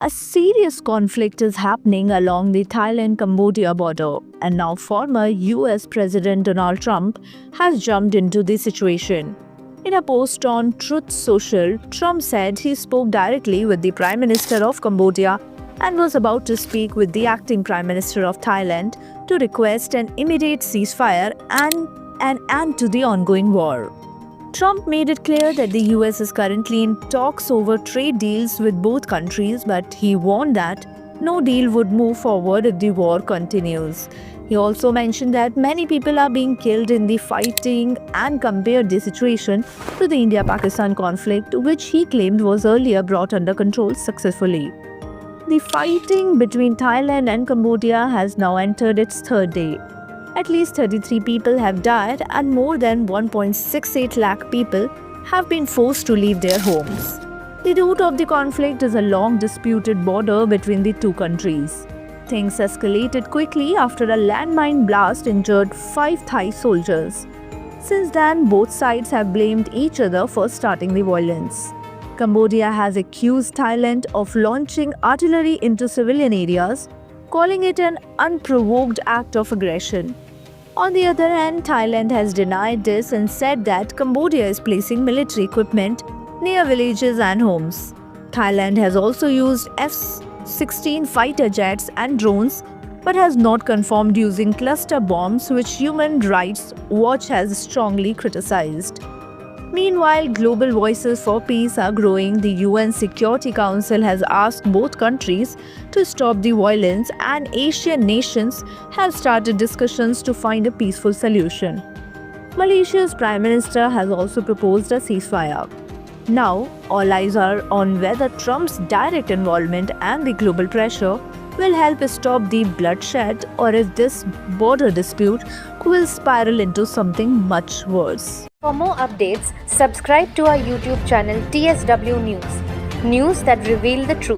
A serious conflict is happening along the Thailand-Cambodia border, and now former US President Donald Trump has jumped into the situation. In a post on Truth Social, Trump said he spoke directly with the Prime Minister of Cambodia and was about to speak with the acting Prime Minister of Thailand to request an immediate ceasefire and an end to the ongoing war. Trump made it clear that the US is currently in talks over trade deals with both countries, but he warned that no deal would move forward if the war continues. He also mentioned that many people are being killed in the fighting and compared the situation to the India-Pakistan conflict, which he claimed was earlier brought under control successfully. The fighting between Thailand and Cambodia has now entered its third day. At least 33 people have died and more than 1.68 lakh people have been forced to leave their homes. The root of the conflict is a long disputed border between the two countries. Things escalated quickly after a landmine blast injured 5 Thai soldiers. Since then, both sides have blamed each other for starting the violence. Cambodia has accused Thailand of launching artillery into civilian areas, calling it an unprovoked act of aggression. On the other hand, Thailand has denied this and said that Cambodia is placing military equipment near villages and homes. Thailand has also used F-16 fighter jets and drones, but has not confirmed using cluster bombs, which Human Rights Watch has strongly criticized. Meanwhile, global voices for peace are growing. The UN Security Council has asked both countries to stop the violence, and Asian nations have started discussions to find a peaceful solution. Malaysia's Prime Minister has also proposed a ceasefire. Now, all eyes are on whether Trump's direct involvement and the global pressure will help stop the bloodshed, or if this border dispute will spiral into something much worse. For more updates, subscribe to our YouTube channel TSW News. News that reveal the truth.